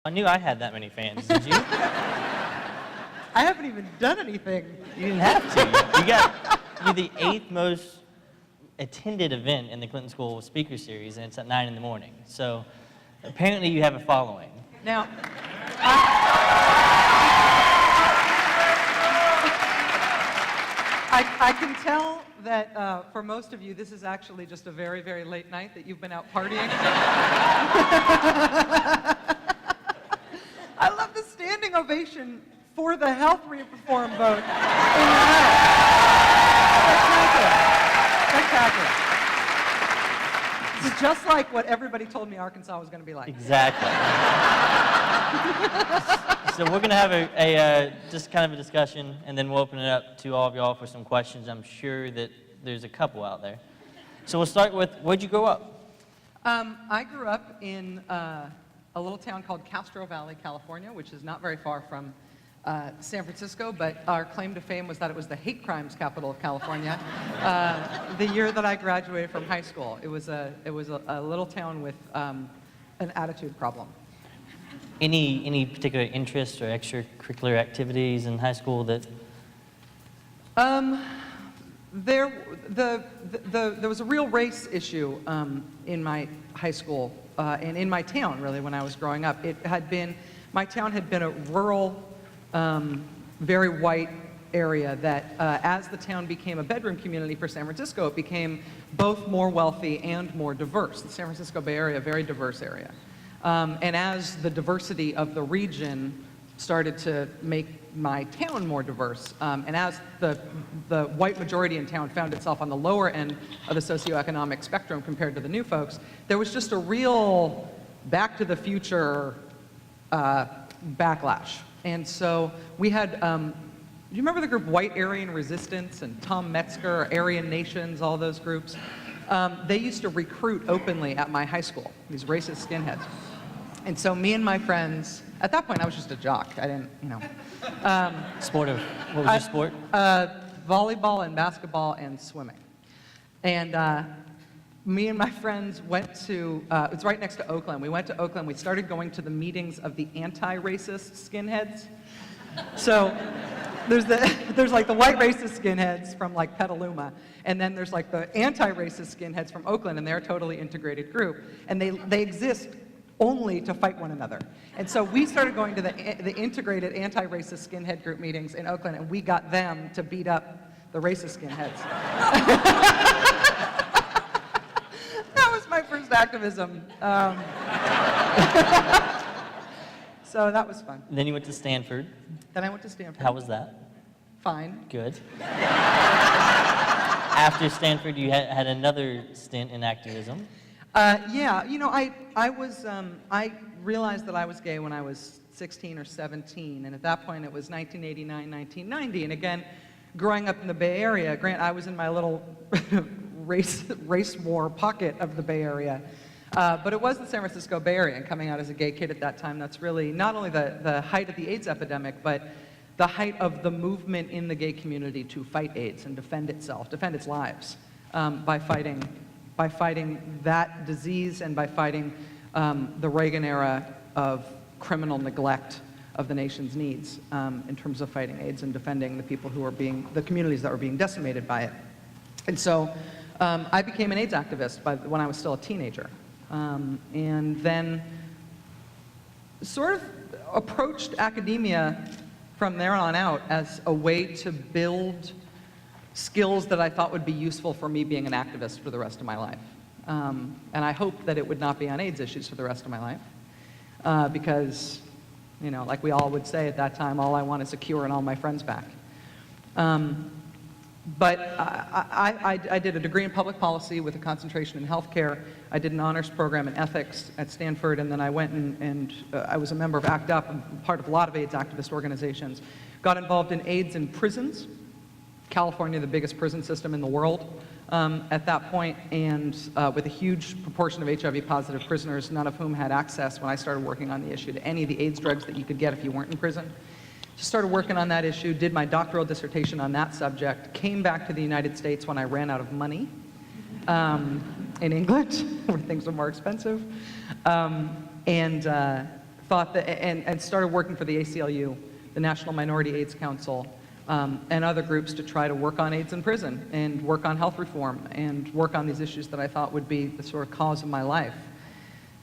I knew I had that many fans. Did you? I haven't even done anything. You didn't have to. You're the 8th most attended event in the Clinton School Speaker Series, and it's at 9 in the morning. So apparently you have a following. Now, I can tell that for most of you, this is actually just a very, very late night that you've been out partying. I love the standing ovation for the health reform vote in the House. Spectacular. Spectacular. It's just like what everybody told me Arkansas was going to be like. Exactly. So we're going to have just kind of a discussion, and then we'll open it up to all of y'all for some questions. I'm sure that there's a couple out there. So we'll start with, where'd you grow up? I grew up in a little town called Castro Valley, California, which is not very far from San Francisco, but our claim to fame was that it was the hate crimes capital of California. The year that I graduated from high school, it was a little town with an attitude problem. Any particular interest or extracurricular activities in high school that? There was a real race issue in my high school and in my town, really, when I was growing up. My town had been a rural, very white area that as the town became a bedroom community for San Francisco, it became both more wealthy and more diverse. The San Francisco Bay Area, a very diverse area. And as the diversity of the region started to make my town more diverse, and as the white majority in town found itself on the lower end of the socioeconomic spectrum compared to the new folks, there was just a real back to the future backlash. And so we had, do you remember the group White Aryan Resistance and Tom Metzger, Aryan Nations, all those groups? They used to recruit openly at my high school, these racist skinheads. And so me and my friends, at that point I was just a jock. I didn't, What was your sport? Volleyball and basketball and swimming. And me and my friends went to, it's right next to Oakland. We went to Oakland. We started going to the meetings of the anti-racist skinheads. So there's like the white racist skinheads from like Petaluma, and then there's like the anti-racist skinheads from Oakland, and they're a totally integrated group. And they exist only to fight one another. And so we started going to the integrated anti-racist skinhead group meetings in Oakland, and we got them to beat up the racist skinheads. That was my first activism. So that was fun. Then you went to Stanford. Then I went to Stanford. How was that? Fine. Good. After Stanford, you had another stint in activism. Yeah, I realized that I was gay when I was 16 or 17, and at that point it was 1989, 1990, and again, growing up in the Bay Area, I was in my little race war pocket of the Bay Area, but it was the San Francisco Bay Area, and coming out as a gay kid at that time, that's really not only the height of the AIDS epidemic, but the height of the movement in the gay community to fight AIDS and defend itself, defend its lives, by fighting that disease and by fighting the Reagan era of criminal neglect of the nation's needs in terms of fighting AIDS and defending the people who were the communities that were being decimated by it. And so I became an AIDS activist when I was still a teenager. And then sort of approached academia from there on out as a way to build skills that I thought would be useful for me being an activist for the rest of my life. And I hoped that it would not be on AIDS issues for the rest of my life. Because, like we all would say at that time, all I want is a cure and all my friends back. But I did a degree in public policy with a concentration in healthcare. I did an honors program in ethics at Stanford, and then I went and I was a member of ACT UP, and part of a lot of AIDS activist organizations. Got involved in AIDS in prisons. California, the biggest prison system in the world at that point, and with a huge proportion of HIV-positive prisoners, none of whom had access when I started working on the issue to any of the AIDS drugs that you could get if you weren't in prison. Just started working on that issue, did my doctoral dissertation on that subject, came back to the United States when I ran out of money in England, where things were more expensive, and thought that, and started working for the ACLU, the National Minority AIDS Council, and other groups to try to work on AIDS in prison and work on health reform and work on these issues that I thought would be the sort of cause of my life.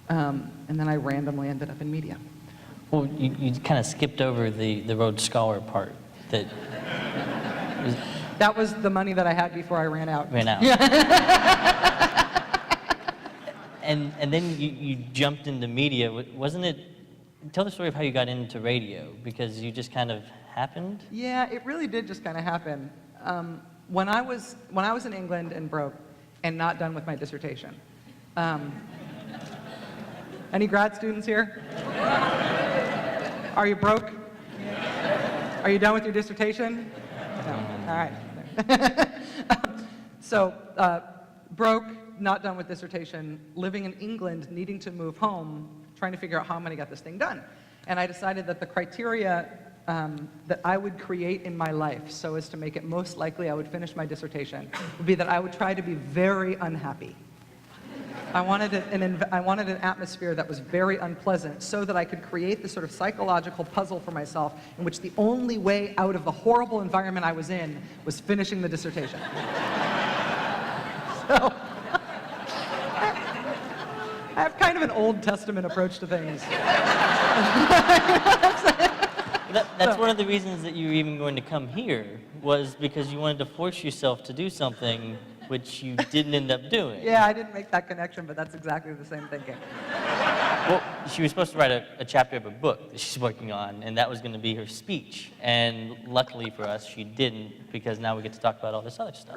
And then I randomly ended up in media. Well, you kind of skipped over the Rhodes Scholar part that That was the money that I had before I ran out. And then you jumped into media. Wasn't it? Tell the story of how you got into radio, because you just kind of happened. Yeah, it really did just kind of happen. When I was in England and broke and not done with my dissertation. Any grad students here? Are you broke? Are you done with your dissertation? No. All right. So, broke, not done with dissertation, living in England, needing to move home, trying to figure out how I'm going to get this thing done. And I decided that the criteria that I would create in my life so as to make it most likely I would finish my dissertation would be that I would try to be very unhappy. I wanted an atmosphere that was very unpleasant so that I could create this sort of psychological puzzle for myself in which the only way out of the horrible environment I was in was finishing the dissertation. So, I have kind of an Old Testament approach to things. That's one of the reasons that you were even going to come here, was because you wanted to force yourself to do something which you didn't end up doing. Yeah, I didn't make that connection, but that's exactly the same thinking. Well, she was supposed to write a chapter of a book that she's working on, and that was going to be her speech. And luckily for us, she didn't, because now we get to talk about all this other stuff.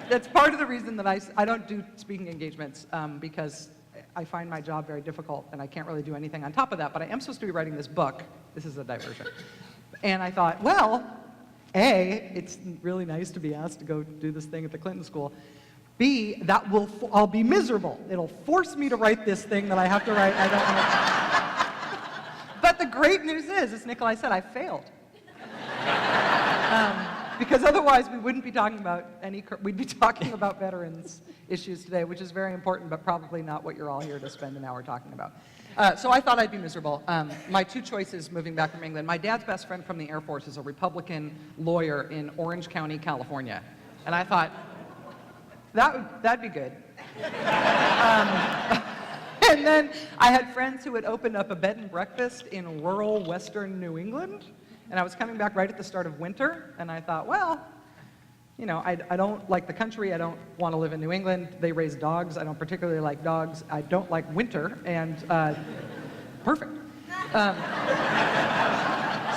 That's part of the reason that I don't do speaking engagements, because I find my job very difficult, and I can't really do anything on top of that. But I am supposed to be writing this book. This is a diversion. And I thought, well, A, it's really nice to be asked to go do this thing at the Clinton School. B, I'll be miserable. It'll force me to write this thing that I have to write. I don't want to. But the great news is, as Nikolai said, I failed. Because otherwise we wouldn't be talking about we'd be talking about veterans issues today, which is very important, but probably not what you're all here to spend an hour talking about. So I thought I'd be miserable. My two choices moving back from England, my dad's best friend from the Air Force is a Republican lawyer in Orange County, California. And I thought, that'd be good. And then I had friends who had opened up a bed and breakfast in rural western New England. And I was coming back right at the start of winter, and I thought, well, you know, I don't like the country, I don't want to live in New England, they raise dogs, I don't particularly like dogs, I don't like winter, and perfect.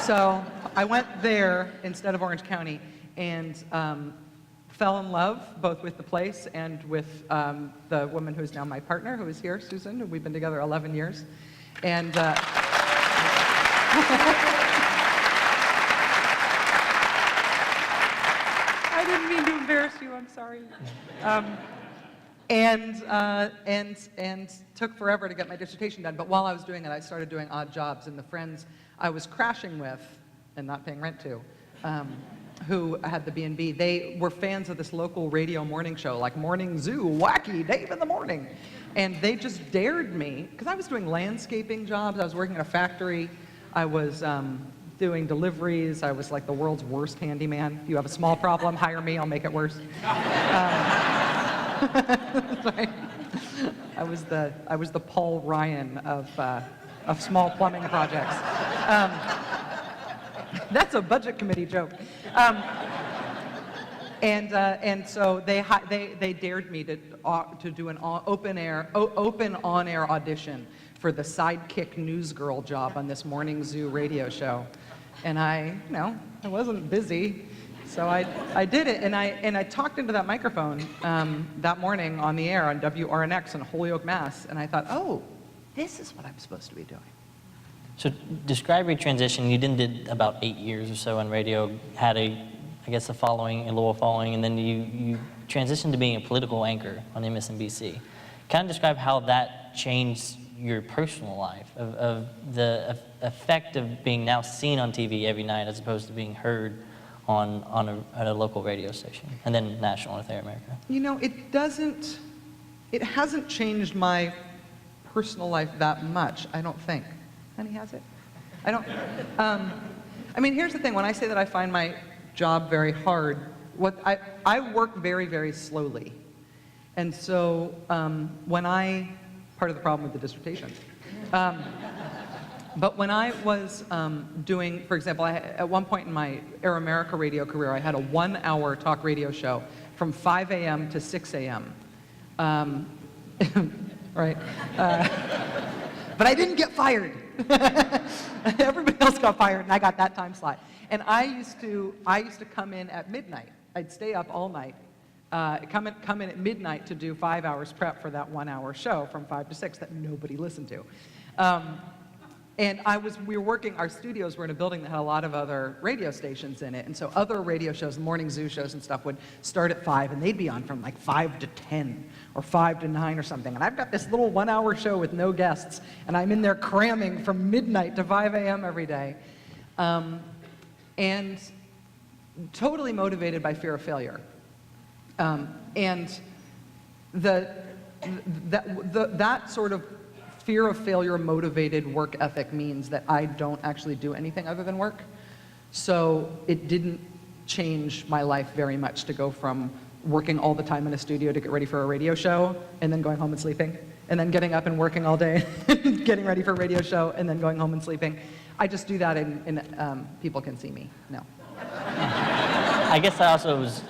So I went there instead of Orange County, and fell in love both with the place and with the woman who's now my partner, who is here, Susan. We've been together 11 years. And I didn't mean to embarrass you, I'm sorry. And took forever to get my dissertation done. But while I was doing it, I started doing odd jobs, and the friends I was crashing with and not paying rent to, who had the B&B, they were fans of this local radio morning show, like Morning Zoo, wacky, Dave in the morning. And they just dared me, because I was doing landscaping jobs, I was working at a factory, I was doing deliveries, I was like the world's worst handyman. If you have a small problem, hire me, I'll make it worse. I was the Paul Ryan of small plumbing projects. That's a budget committee joke. And so they dared me to do an open on-air audition for the sidekick newsgirl job on this Morning Zoo radio show. And I wasn't busy, so I did it, and I talked into that microphone that morning on the air on WRNX in Holyoke, Mass. And I thought, oh, this is what I'm supposed to be doing. So describe your transition. You did about 8 years or so on radio, had a loyal following, and then you transitioned to being a political anchor on MSNBC. Kind of describe how that changed your personal life, of the effect of being now seen on TV every night as opposed to being heard at a local radio station, and then national North America. You know, it hasn't changed my personal life that much, I don't think. Honey has it? I don't, I mean, here's the thing. When I say that I find my job very hard, I work very, very slowly. And so part of the problem with the dissertation. But when I was doing, for example, at one point in my Air America radio career, I had a 1-hour talk radio show from 5 a.m. to 6 a.m. Right? But I didn't get fired. Everybody else got fired, and I got that time slot. And I used to come in at midnight. I'd stay up all night, come in at midnight to do 5 hours prep for that 1-hour show from 5 to 6 that nobody listened to. And we were working, our studios were in a building that had a lot of other radio stations in it, and so other radio shows, morning zoo shows and stuff, would start at 5, and they'd be on from like 5 to 10, or 5 to 9 or something. And I've got this little 1-hour show with no guests, and I'm in there cramming from midnight to 5 a.m. every day. And totally motivated by fear of failure. And that sort of fear of failure motivated work ethic means that I don't actually do anything other than work. So it didn't change my life very much to go from working all the time in a studio to get ready for a radio show, and then going home and sleeping, and then getting up and working all day, getting ready for a radio show, and then going home and sleeping. I just do that and people can see me. No. I guess that also was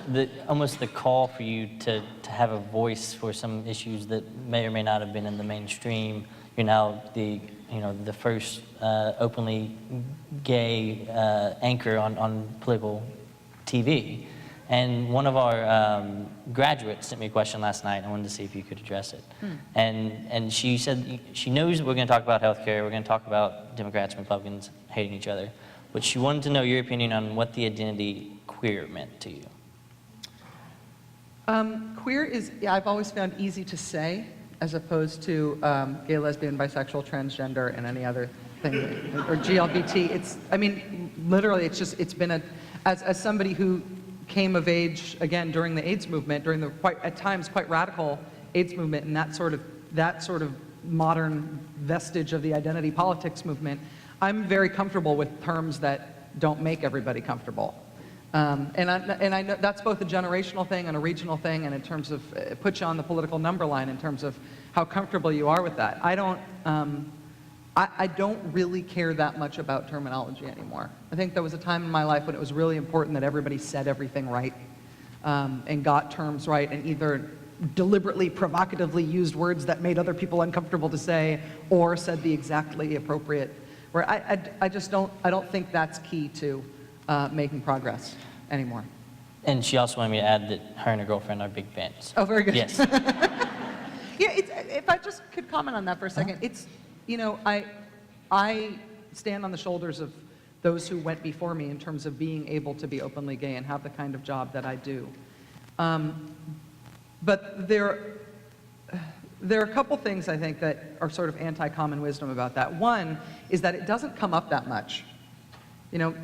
almost the call for you to have a voice for some issues that may or may not have been in the mainstream. You're now the first openly gay anchor on political TV. And one of our graduates sent me a question last night. I wanted to see if you could address it. And she said she knows we're going to talk about healthcare, we're going to talk about Democrats and Republicans hating each other, but she wanted to know your opinion on what the identity queer meant to you. Queer is, I've always found easy to say, as opposed to gay, lesbian, bisexual, transgender, and any other thing, or GLBT. Literally, it's been as somebody who came of age, again, during the AIDS movement, during the at times quite radical AIDS movement, and that sort of modern vestige of the identity politics movement, I'm very comfortable with terms that don't make everybody comfortable. And I know that's both a generational thing and a regional thing, and in terms of put you on the political number line in terms of how comfortable you are with that. I don't really care that much about terminology anymore. I think there was a time in my life when it was really important that everybody said everything right and got terms right, and either deliberately, provocatively used words that made other people uncomfortable to say, or said the exactly appropriate. Where I don't think that's key to making progress anymore. And she also wanted me to add that her and her girlfriend are big fans. Oh, very good. Yes. Yeah, if I just could comment on that for a second. It's, I stand on the shoulders of those who went before me in terms of being able to be openly gay and have the kind of job that I do. But there are a couple things I think that are sort of anti-common wisdom about that. One is that it doesn't come up that much.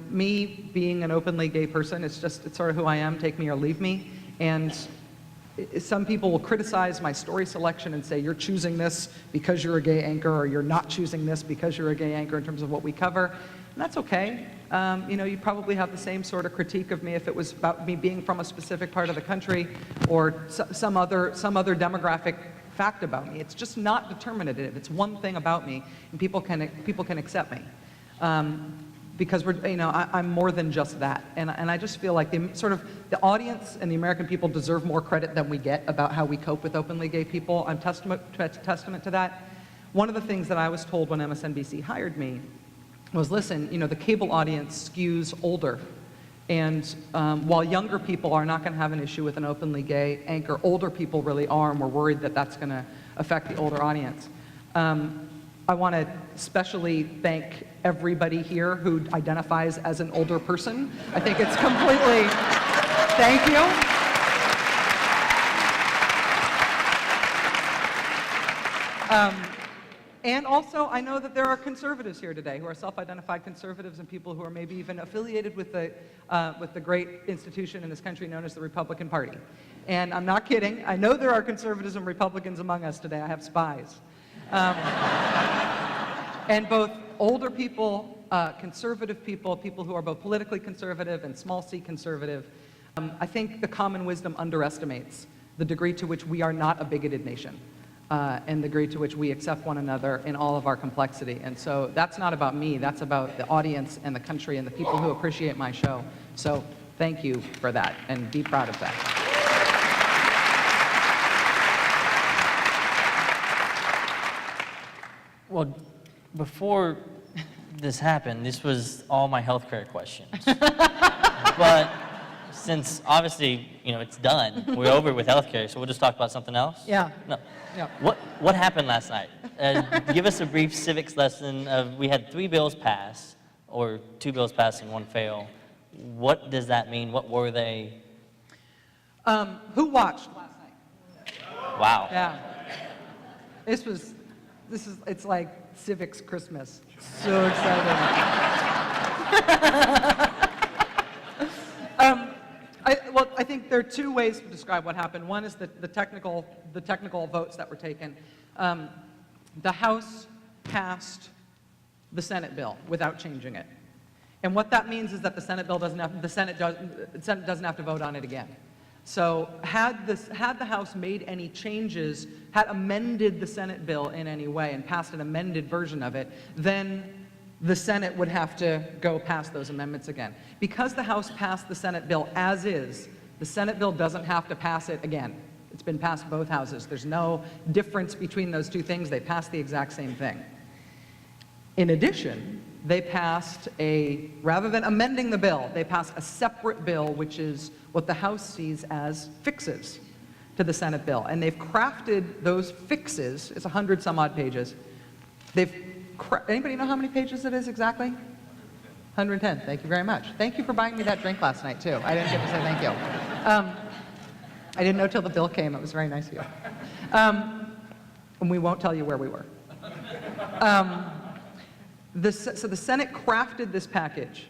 Me being an openly gay person, it's sort of who I am, take me or leave me. And some people will criticize my story selection and say, you're choosing this because you're a gay anchor, or you're not choosing this because you're a gay anchor in terms of what we cover. And that's okay. You'd probably have the same sort of critique of me if it was about me being from a specific part of the country or some other demographic fact about me. It's just not determinative. It's one thing about me, and people can accept me. Because I'm more than just that. And I just feel like the audience and the American people deserve more credit than we get about how we cope with openly gay people. I'm testament to that. One of the things that I was told when MSNBC hired me was, listen, the cable audience skews older. And while younger people are not going to have an issue with an openly gay anchor, older people really are, and we're worried that that's going to affect the older audience. I want to especially thank everybody here who identifies as an older person. I think it's completely, thank you. And also, I know that there are conservatives here today who are self-identified conservatives and people who are maybe even affiliated with the great institution in this country known as the Republican Party. And I'm not kidding. I know there are conservatives and Republicans among us today. I have spies. And both older people, conservative people, people who are both politically conservative and small c conservative, I think the common wisdom underestimates the degree to which we are not a bigoted nation. And the degree to which we accept one another in all of our complexity. And so that's not about me, that's about the audience and the country and the people who appreciate my show. So thank you for that, and be proud of that. Well, before this happened, this was all my healthcare questions. But since obviously, it's done, we're over with healthcare, so we'll just talk about something else? Yeah. No. Yeah. What happened last night? Give us a brief civics lesson of, we had 3 bills pass, or 2 bills pass and 1 fail. What does that mean? What were they? Who watched last night? Wow. Yeah. It's like civics Christmas. So exciting. I think there are 2 ways to describe what happened. One is the technical votes that were taken. The House passed the Senate bill without changing it. And what that means is that the Senate doesn't have to vote on it again. So had the House made any changes, had amended the Senate bill in any way and passed an amended version of it, then the Senate would have to go past those amendments again. Because the House passed the Senate bill as is, the Senate bill doesn't have to pass it again. It's been passed both houses. There's no difference between those 2 things. They passed the exact same thing. In addition, they passed rather than amending the bill, they passed a separate bill, which is what the House sees as fixes to the Senate bill. And they've crafted those fixes, it's 100 some odd pages. Anybody know how many pages it is exactly? 110, thank you very much. Thank you for buying me that drink last night too. I didn't get to say thank you. I didn't know till the bill came, it was very nice of you. And we won't tell you where we were. So the Senate crafted this package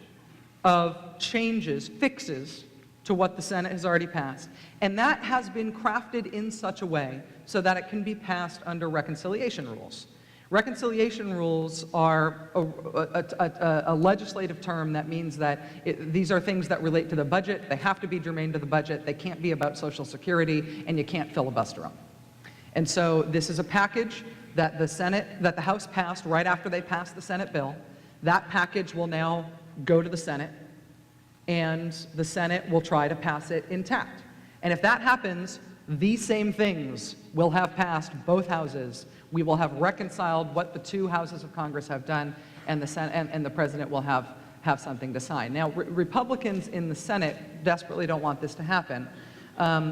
of changes, fixes, to what the Senate has already passed. And that has been crafted in such a way so that it can be passed under reconciliation rules. Reconciliation rules are a legislative term that means that these are things that relate to the budget. They have to be germane to the budget. They can't be about Social Security, and you can't filibuster them. And so this is a package that the House passed right after they passed the Senate bill. That package will now go to the Senate, and the Senate will try to pass it intact. And if that happens, these same things will have passed both houses. We will have reconciled what the 2 houses of Congress have done, and the Senate and the President will have something to sign. Now, Republicans in the Senate desperately don't want this to happen.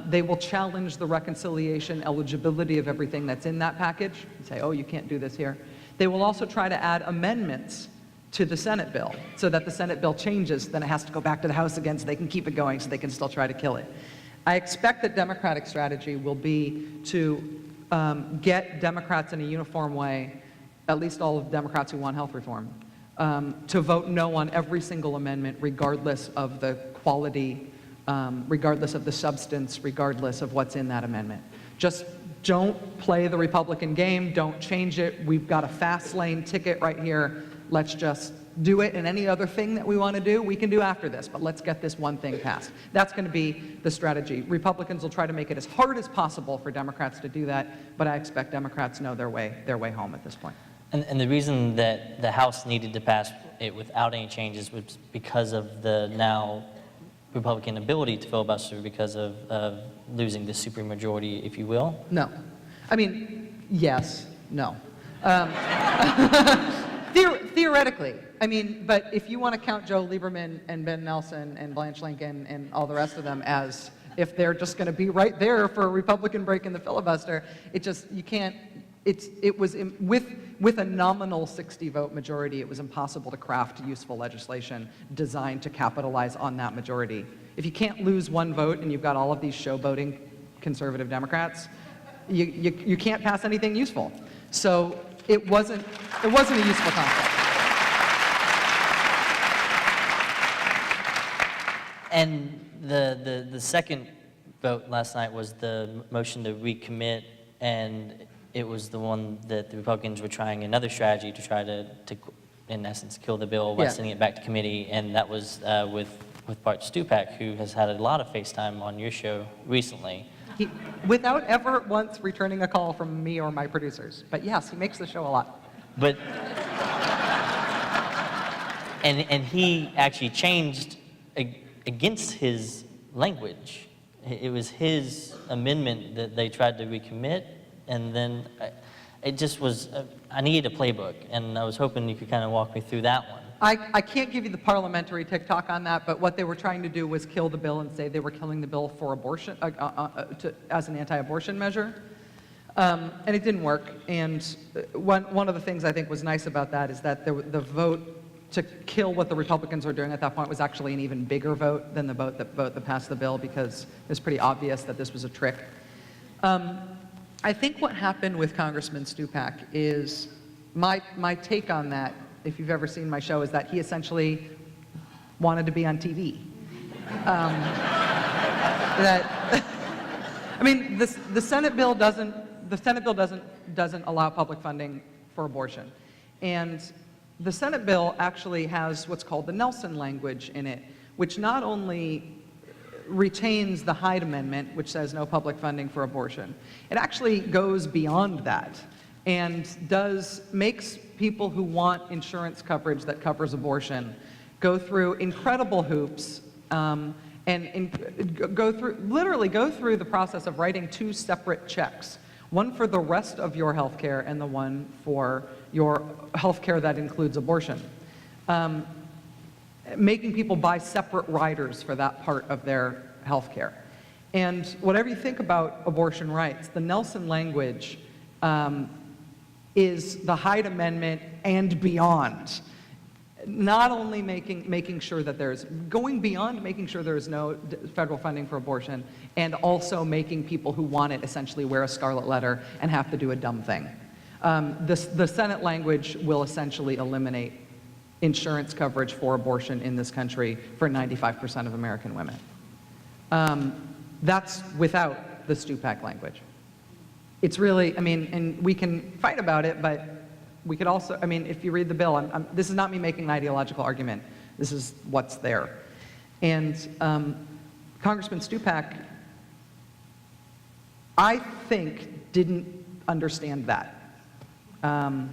They will challenge the reconciliation eligibility of everything that's in that package and say, oh, you can't do this here. They will also try to add amendments to the Senate bill so that the Senate bill changes, then it has to go back to the House again so they can keep it going so they can still try to kill it. I expect that Democratic strategy will be to get Democrats in a uniform way, at least all of Democrats who want health reform, to vote no on every single amendment regardless of the quality, regardless of the substance, regardless of what's in that amendment. Just don't play the Republican game, don't change it. We've got a fast lane ticket right here. Let's just do it, and any other thing that we want to do, we can do after this, but let's get this one thing passed. That's going to be the strategy. Republicans will try to make it as hard as possible for Democrats to do that, but I expect Democrats know their way home at this point. And the reason that the House needed to pass it without any changes was because of the now Republican ability to filibuster because of losing the supermajority, if you will? No. I mean, yes, no. Theoretically. I mean, but if you want to count Joe Lieberman and Ben Nelson and Blanche Lincoln and all the rest of them as if they're just going to be right there for a Republican break in the filibuster, you can't, with a nominal 60-vote majority, it was impossible to craft useful legislation designed to capitalize on that majority. If you can't lose 1 vote and you've got all of these showboating conservative Democrats, you can't pass anything useful. So it wasn't a useful concept. And the second vote last night was the motion to recommit, and it was the one that the Republicans were trying another strategy to try to in essence, kill the bill by Yeah. sending it back to committee, and that was with Bart Stupak, who has had a lot of FaceTime on your show recently. Without ever once returning a call from me or my producers. But yes, he makes the show a lot. But, and he actually changed against his language. It was his amendment that they tried to recommit, and then it just was, I needed a playbook, and I was hoping you could kind of walk me through that one. I can't give you the parliamentary TikTok on that, but what they were trying to do was kill the bill and say they were killing the bill for abortion, as an anti-abortion measure. And it didn't work. And one of the things I think was nice about that is that the vote to kill what the Republicans were doing at that point was actually an even bigger vote than the vote that passed the bill, because it was pretty obvious that this was a trick. I think what happened with Congressman Stupak is, my take on that, if you've ever seen my show, is that he essentially wanted to be on TV. I mean, the Senate bill doesn't allow public funding for abortion, and the Senate bill actually has what's called the Nelson language in it, which not only retains the Hyde Amendment, which says no public funding for abortion, it actually goes beyond that and makes people who want insurance coverage that covers abortion go through incredible hoops literally go through the process of writing 2 separate checks, one for the rest of your health care and the one for your health care that includes abortion, making people buy separate riders for that part of their health care. And whatever you think about abortion rights, the Nelson language is the Hyde Amendment and beyond. Not only making sure that going beyond making sure there is no federal funding for abortion, and also making people who want it essentially wear a scarlet letter and have to do a dumb thing. The Senate language will essentially eliminate insurance coverage for abortion in this country for 95% of American women. That's without the Stupak language. It's really, I mean, and we can fight about it, but we could also, I mean, if you read the bill, this is not me making an ideological argument. This is what's there. And Congressman Stupak, I think, didn't understand that. I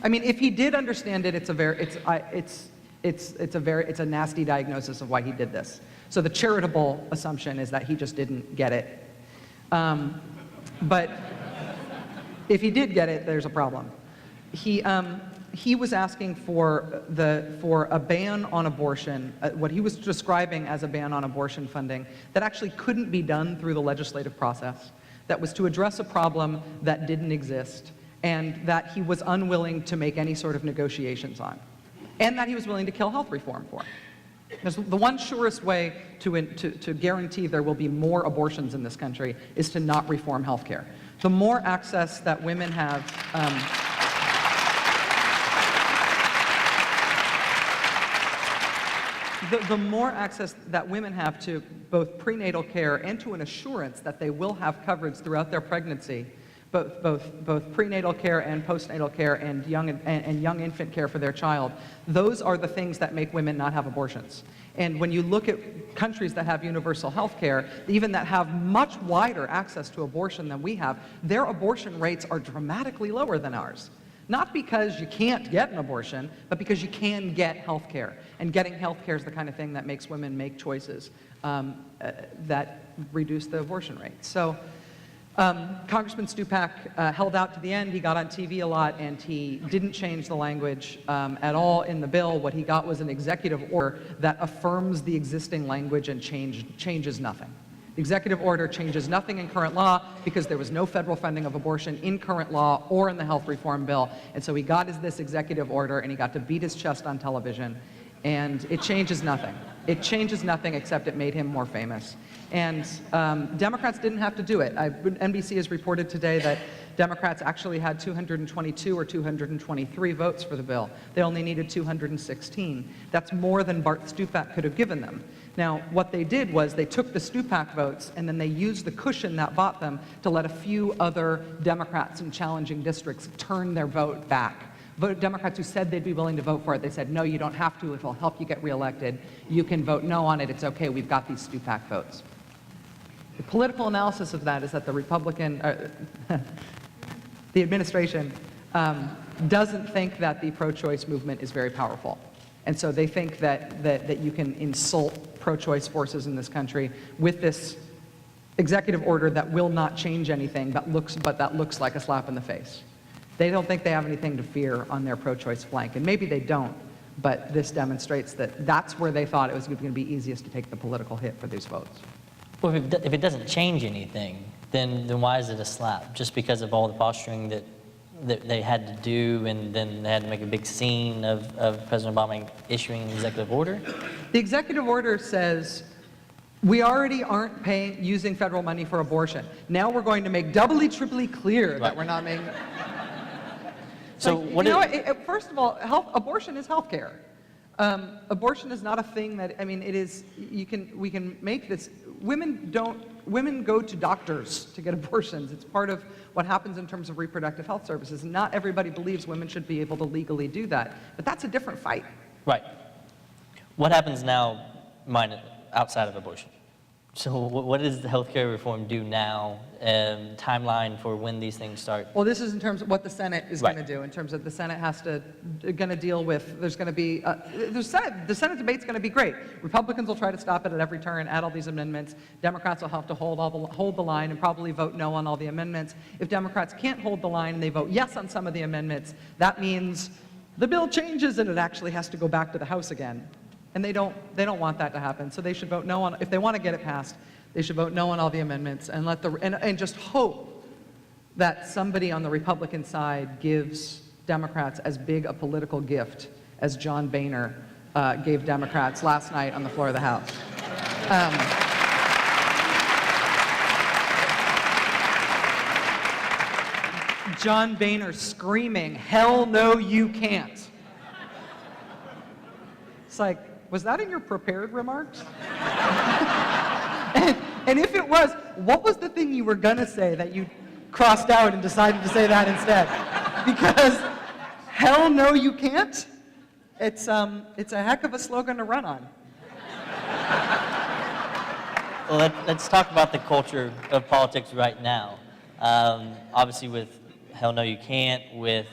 mean, if he did understand it, it's a nasty diagnosis of why he did this. So the charitable assumption is that he just didn't get it. But if he did get it, there's a problem. He was asking for a ban on abortion, what he was describing as a ban on abortion funding, that actually couldn't be done through the legislative process, that was to address a problem that didn't exist, and that he was unwilling to make any sort of negotiations on, and that he was willing to kill health reform for. Because the one surest way to guarantee there will be more abortions in this country is to not reform health care. The more access that women have, the more access that women have to both prenatal care and to an assurance that they will have coverage throughout their pregnancy, both prenatal care and postnatal care and young infant care for their child, those are the things that make women not have abortions. And when you look at countries that have universal health care, even that have much wider access to abortion than we have, their abortion rates are dramatically lower than ours. Not because you can't get an abortion, but because you can get health care. And getting health care is the kind of thing that makes women make choices that reduce the abortion rate. So Congressman Stupak held out to the end. He got on TV a lot, and he didn't change the language at all in the bill. What he got was an executive order that affirms the existing language and changes nothing. The executive order changes nothing in current law because there was no federal funding of abortion in current law or in the health reform bill. And so he got this executive order, and he got to beat his chest on television, and it changes nothing. It changes nothing except it made him more famous. And Democrats didn't have to do it. NBC has reported today that Democrats actually had 222 or 223 votes for the bill. They only needed 216. That's more than Bart Stupak could have given them. Now, what they did was they took the Stupak votes and then they used the cushion that bought them to let a few other Democrats in challenging districts turn their vote back. Democrats who said they'd be willing to vote for it, they said, no, you don't have to. It'll help you get reelected. You can vote no on it. It's okay. We've got these Stupak votes. The political analysis of that is that the the administration doesn't think that the pro-choice movement is very powerful. And so they think that you can insult pro-choice forces in this country with this executive order that will not change anything, but that looks like a slap in the face. They don't think they have anything to fear on their pro-choice flank, and maybe they don't, but this demonstrates that that's where they thought it was going to be easiest to take the political hit for these votes. Well, if it doesn't change anything, then why is it a slap? Just because of all the posturing that they had to do, and then they had to make a big scene of President Obama issuing an executive order? The executive order says, we already aren't using federal money for abortion. Now we're going to make doubly, triply clear that we're not making... So like, first of all, abortion is health care. Abortion is not a thing that, I mean, it is, we can make this, women go to doctors to get abortions. It's part of what happens in terms of reproductive health services. Not everybody believes women should be able to legally do that, but that's a different fight. Right. What happens now, outside of abortion? So what does the healthcare reform do now? Timeline for when these things start? Well, this is in terms of what the Senate is Right. going to do. In terms of the Senate going to deal with. There's going to be the Senate debate's going to be great. Republicans will try to stop it at every turn, add all these amendments. Democrats will have to hold the line and probably vote no on all the amendments. If Democrats can't hold the line and they vote yes on some of the amendments, that means the bill changes and it actually has to go back to the House again. And they don't want that to happen. So they should vote no on, if they want to get it passed, they should vote no on all the amendments and and just hope that somebody on the Republican side gives Democrats as big a political gift as John Boehner gave Democrats last night on the floor of the House. John Boehner screaming, "Hell no, you can't." It's like, was that in your prepared remarks? and if it was, what was the thing you were gonna say that you crossed out and decided to say that instead? Because hell no, you can't. It's a heck of a slogan to run on. Well, let's talk about the culture of politics right now. Obviously, with hell no, you can't, with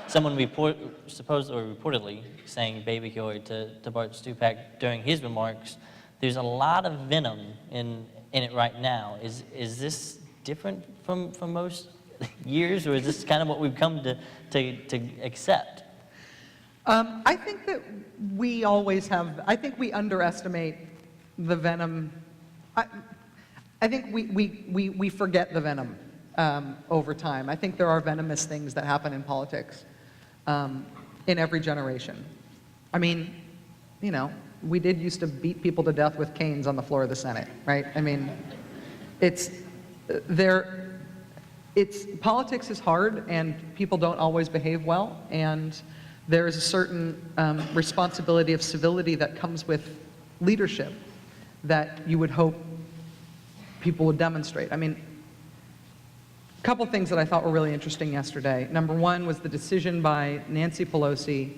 someone reportedly saying baby killer to Bart Stupak during his remarks. There's a lot of venom in it right now. Is this different from most years, or is this kind of what we've come to accept? I think that we always have. I think we underestimate the venom. I think we forget the venom over time. I think there are venomous things that happen in politics in every generation. I mean, you know, we did used to beat people to death with canes on the floor of the Senate, right? I mean, politics is hard, and people don't always behave well, and there is a certain responsibility of civility that comes with leadership that you would hope people would demonstrate. I mean, a couple things that I thought were really interesting yesterday. Number one was the decision by Nancy Pelosi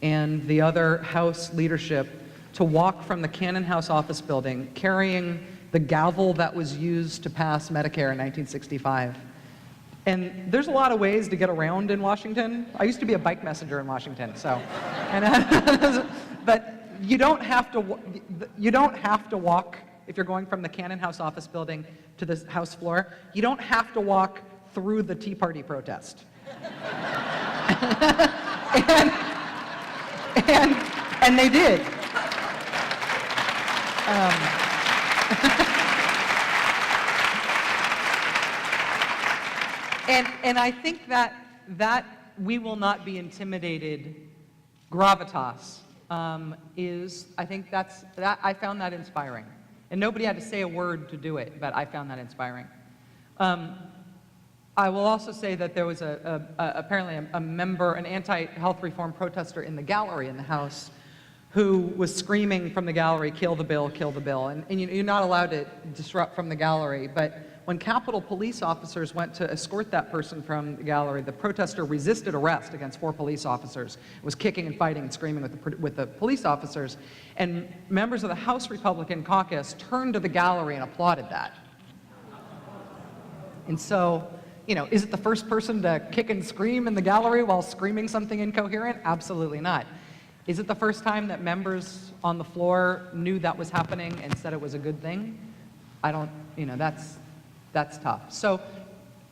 and the other House leadership to walk from the Cannon House office building carrying the gavel that was used to pass Medicare in 1965. And there's a lot of ways to get around in Washington. I used to be a bike messenger in Washington, so. But you don't have to walk, if you're going from the Cannon House office building to the House floor, you don't have to walk through the Tea Party protest. and they did. And I think that we will not be intimidated gravitas I think I found that inspiring. And nobody had to say a word to do it, but I found that inspiring. I will also say that there was apparently a member, an anti-health reform protester in the gallery in the House who was screaming from the gallery, "Kill the bill, kill the bill." And you're not allowed to disrupt from the gallery, but when Capitol police officers went to escort that person from the gallery, the protester resisted arrest against 4 police officers, was kicking and fighting and screaming with the police officers, and members of the House Republican caucus turned to the gallery and applauded that. And so, you know, is it the first person to kick and scream in the gallery while screaming something incoherent? Absolutely not. Is it the first time that members on the floor knew that was happening and said it was a good thing? I don't, you know, that's tough. So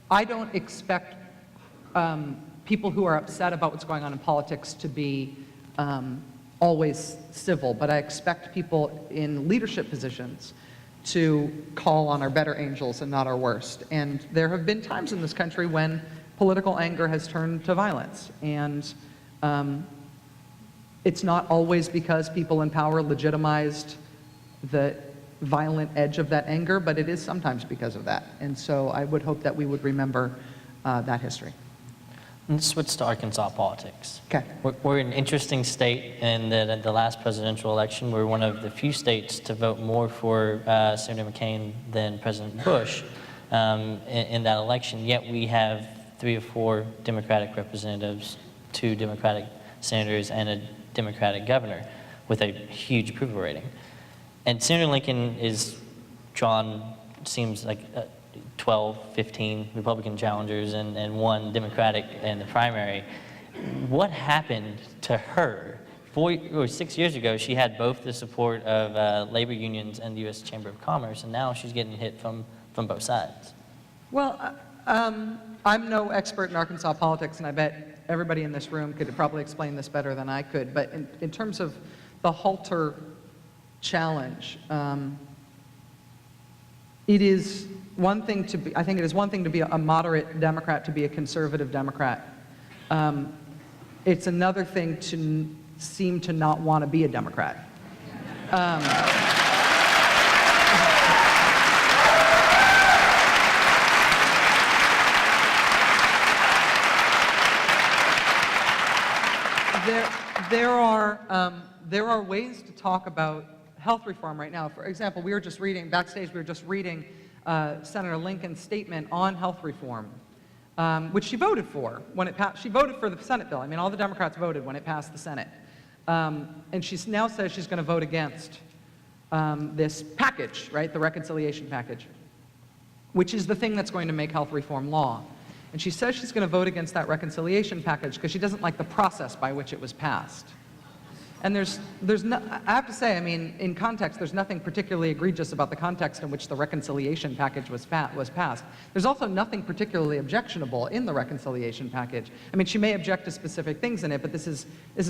I don't expect people who are upset about what's going on in politics to be always civil, but I expect people in leadership positions to call on our better angels and not our worst. And there have been times in this country when political anger has turned to violence. And it's not always because people in power legitimized the violent edge of that anger, but it is sometimes because of that. And so I would hope that we would remember that history. Let's switch to Arkansas politics. Okay. We're an interesting state in that at the last presidential election, we're one of the few states to vote more for Senator McCain than President Bush in that election, yet we have 3 or 4 Democratic representatives, 2 Democratic senators, and a Democratic governor with a huge approval rating. And Senator Lincoln is drawn, seems like 12, 15 Republican challengers and 1 Democratic in the primary. What happened to her? 4 or 6 years ago, she had both the support of labor unions and the U.S. Chamber of Commerce, and now she's getting hit from both sides. Well, I'm no expert in Arkansas politics, and I bet everybody in this room could probably explain this better than I could. But in terms of the halter challenge, it is one thing to be, I think it is one thing to be a moderate Democrat, to be a conservative Democrat. It's another thing to seem to not want to be a Democrat. There are ways to talk about health reform right now. For example, we were just reading, backstage, we were just reading Senator Lincoln's statement on health reform, which she voted for when it passed. She voted for the Senate bill. I mean, all the Democrats voted when it passed the Senate. And she now says she's going to vote against this package, right, the reconciliation package, which is the thing that's going to make health reform law. And she says she's going to vote against that reconciliation package because she doesn't like the process by which it was passed. And there's no, I have to say, I mean, in context, there's nothing particularly egregious about the context in which the reconciliation package was passed. There's also nothing particularly objectionable in the reconciliation package. I mean, she may object to specific things in it, but this is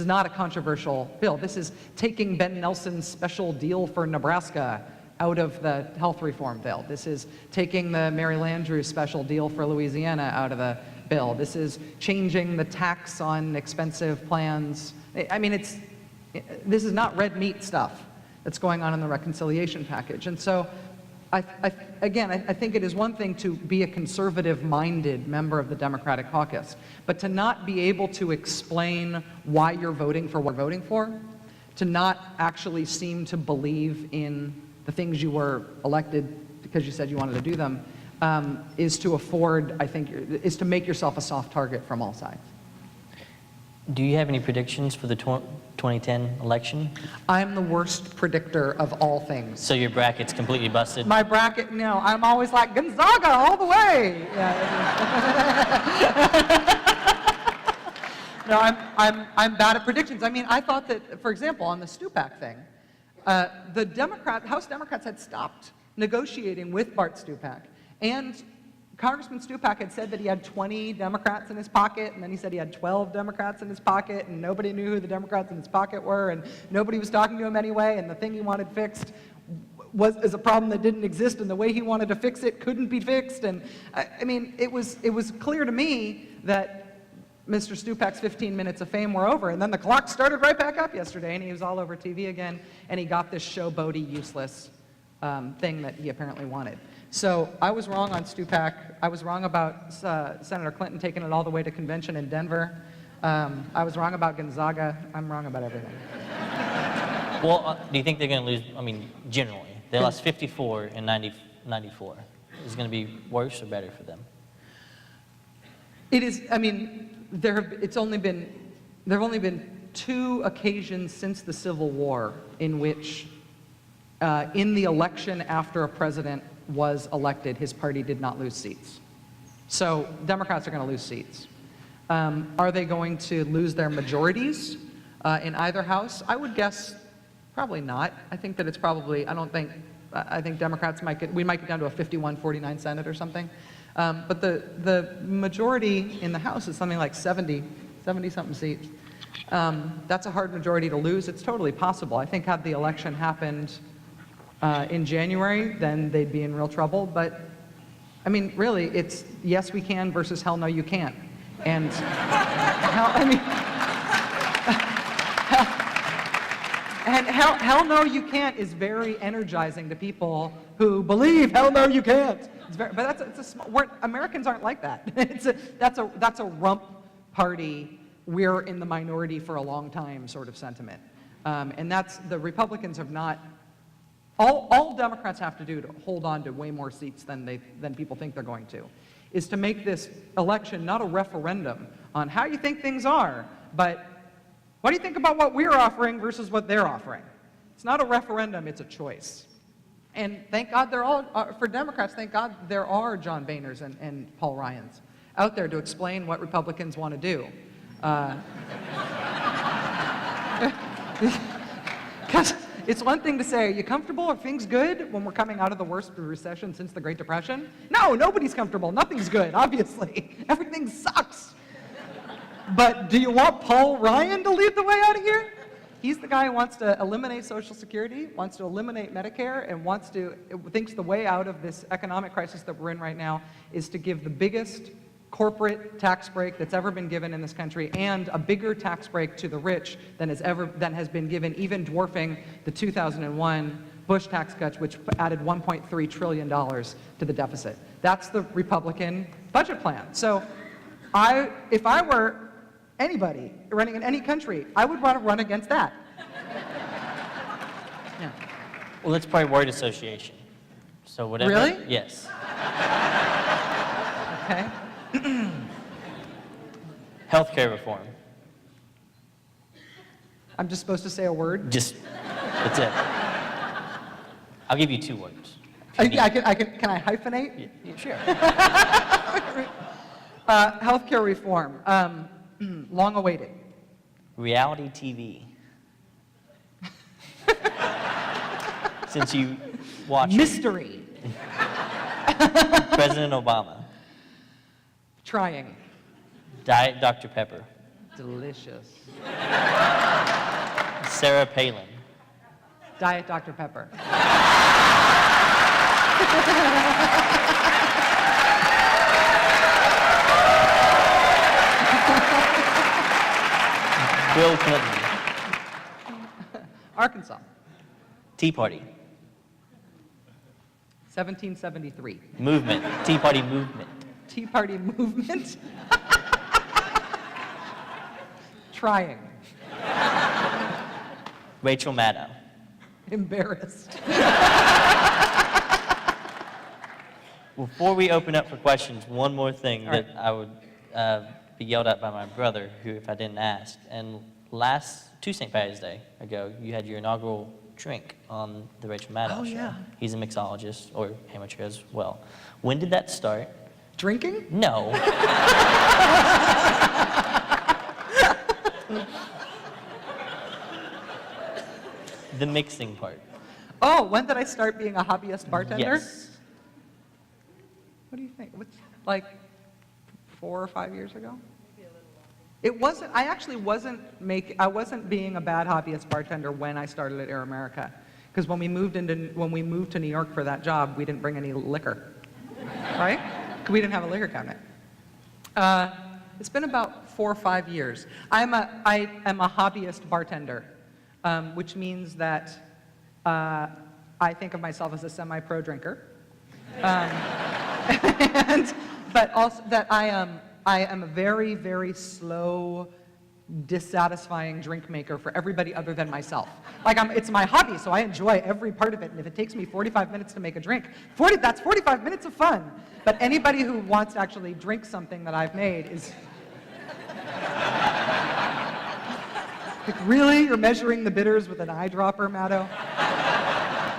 not a controversial bill. This is taking Ben Nelson's special deal for Nebraska out of the health reform bill. This is taking the Mary Landrieu special deal for Louisiana out of the bill. This is changing the tax on expensive plans. I mean, this is not red meat stuff that's going on in the reconciliation package. And so, I think it is one thing to be a conservative-minded member of the Democratic caucus, but to not be able to explain why you're voting for what you're voting for, to not actually seem to believe in the things you were elected because you said you wanted to do them, is to afford, I think, is to make yourself a soft target from all sides. Do you have any predictions for the 2010 election? I'm the worst predictor of all things. So your bracket's completely busted? My bracket, no. I'm always like, Gonzaga all the way. No, I'm bad at predictions. I mean, I thought that, for example, on the Stupak thing, the House Democrats had stopped negotiating with Bart Stupak, and Congressman Stupak had said that he had 20 Democrats in his pocket, and then he said he had 12 Democrats in his pocket, and nobody knew who the Democrats in his pocket were, and nobody was talking to him anyway, and the thing he wanted fixed is a problem that didn't exist, and the way he wanted to fix it couldn't be fixed. And I mean, it was clear to me that Mr. Stupak's 15 minutes of fame were over, and then the clock started right back up yesterday, and he was all over TV again, and he got this showboaty, useless thing that he apparently wanted. So I was wrong on Stupak. I was wrong about Senator Clinton taking it all the way to convention in Denver. I was wrong about Gonzaga. I'm wrong about everything. Well, do you think they're going to lose? I mean, generally, they lost 54 in 94. is going to be worse or better for them? It is, I mean, there have only been 2 occasions since the Civil War in which, in the election after a president was elected, his party did not lose seats. So Democrats are going to lose seats. Are they going to lose their majorities in either house? I would guess probably not. I think that it's probably, I think Democrats we might get down to a 51-49 Senate or something. But the majority in the House is something like 70-something seats. That's a hard majority to lose. It's totally possible. I think had the election happened in January, then they'd be in real trouble. But, I mean, really, it's yes, we can versus hell no, you can't. And hell no, you can't is very energizing to people who believe hell no, you can't. Americans aren't like that. That's a rump party, we're in the minority for a long time sort of sentiment. And the Republicans have not, all Democrats have to do to hold on to way more seats than people think they're going to, is to make this election not a referendum on how you think things are, but what do you think about what we're offering versus what they're offering? It's not a referendum, it's a choice. And thank God for Democrats, thank God there are John Boehners and Paul Ryans out there to explain what Republicans want to do. Because it's one thing to say, are you comfortable? Are things good when we're coming out of the worst recession since the Great Depression? No, nobody's comfortable. Nothing's good, obviously. Everything sucks. But do you want Paul Ryan to lead the way out of here? He's the guy who wants to eliminate Social Security, wants to eliminate Medicare, and thinks the way out of this economic crisis that we're in right now is to give the biggest corporate tax break that's ever been given in this country, and a bigger tax break to the rich than has been given, even dwarfing the 2001 Bush tax cuts, which added $1.3 trillion to the deficit. That's the Republican budget plan. So if I were anybody running in any country, I would want to run against that. Yeah. Well, it's probably word association. So whatever. Really? Yes. Okay. Healthcare reform. I'm just supposed to say a word? That's it. I'll give you 2 words. Can I hyphenate? Yeah, sure. Healthcare reform. Long awaited. Reality TV. Since you watch Mystery. President Obama. Trying. Diet Dr. Pepper. Delicious. Sarah Palin. Diet Dr. Pepper. Bill Clinton. Arkansas. Tea Party. 1773. Movement. Tea Party movement. Tea Party movement. Trying. Rachel Maddow. Embarrassed. Before we open up for questions, one more thing All that right. I would be yelled at by my brother, who, if I didn't ask, and two St. Patty's Day ago, you had your inaugural drink on the Rachel Maddow show. Yeah. He's a mixologist, or amateur as well. When did that start? Drinking? No. The mixing part. Oh, when did I start being a hobbyist bartender? Yes. What do you think? Like 4 or 5 years ago? Maybe a little longer. It wasn't. I actually wasn't being a bad hobbyist bartender when I started at Air America, because when we moved to New York for that job, we didn't bring any liquor, right? We didn't have a liquor cabinet. It's been about 4 or 5 years. I am a hobbyist bartender, which means that I think of myself as a semi-pro drinker. But also that I am a very, very slow dissatisfying drink maker for everybody other than myself. Like, it's my hobby, so I enjoy every part of it, and if it takes me 45 minutes to make a drink, that's 45 minutes of fun. But anybody who wants to actually drink something that I've made is... Like, really? You're measuring the bitters with an eyedropper, Maddow?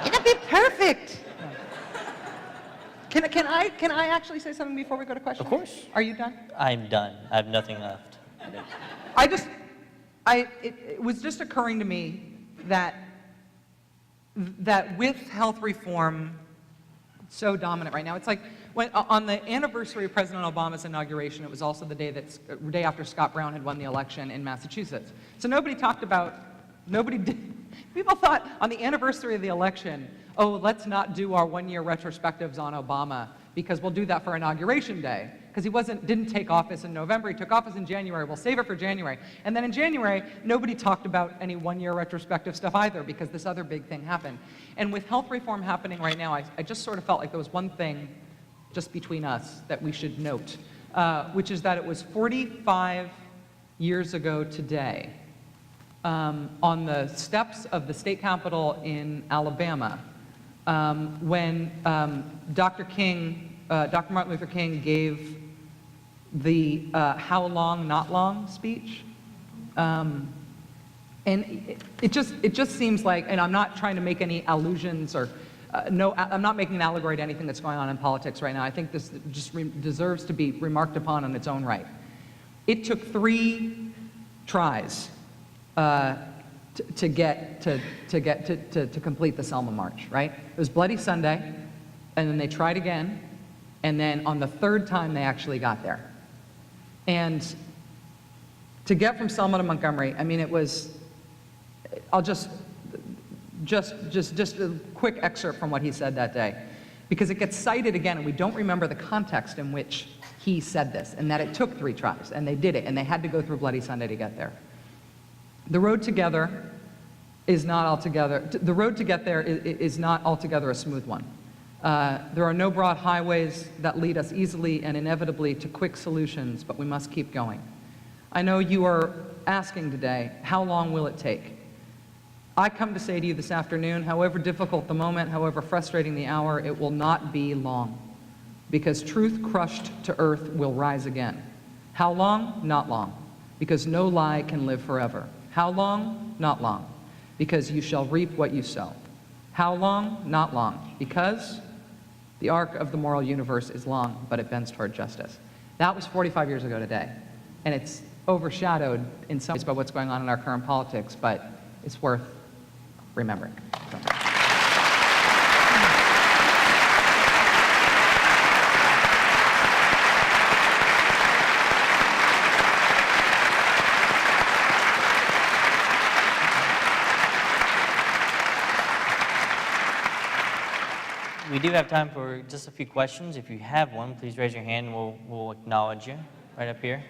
It'll be perfect! Can I actually say something before we go to questions? Of course. Are you done? I'm done. I have nothing left. It was just occurring to me that with health reform so dominant right now, it's like on the anniversary of President Obama's inauguration, it was also the day after Scott Brown had won the election in Massachusetts. So people thought on the anniversary of the election, oh, let's not do our one-year retrospectives on Obama because we'll do that for Inauguration Day. Because he didn't take office in November, he took office in January. We'll save it for January. And then in January, nobody talked about any one-year retrospective stuff either because this other big thing happened. And with health reform happening right now, I just sort of felt like there was one thing just between us that we should note, which is that it was 45 years ago today, on the steps of the state capitol in Alabama, when Dr. Martin Luther King gave the how long, not long speech. And it just seems like, and I'm not trying to make any allusions or, I'm not making an allegory to anything that's going on in politics right now. I think this just deserves to be remarked upon on its own right. It took 3 tries to complete the Selma March, right? It was Bloody Sunday, and then they tried again, and then on the 3rd time they actually got there. And to get from Selma to Montgomery, I mean, it was, I'll just a quick excerpt from what he said that day, because it gets cited again, and we don't remember the context in which he said this, and that it took 3 tries, and they did it, and they had to go through Bloody Sunday to get there. The road to get there is not altogether a smooth one. There are no broad highways that lead us easily and inevitably to quick solutions, but we must keep going. I know you are asking today, how long will it take? I come to say to you this afternoon, however difficult the moment, however frustrating the hour, it will not be long, because truth crushed to earth will rise again. How long? Not long, because no lie can live forever. How long? Not long, because you shall reap what you sow. How long? Not long, because the arc of the moral universe is long, but it bends toward justice. That was 45 years ago today, and it's overshadowed in some ways by what's going on in our current politics, but it's worth remembering. So. We do have time for just a few questions. If you have one, please raise your hand and we'll acknowledge you right up here.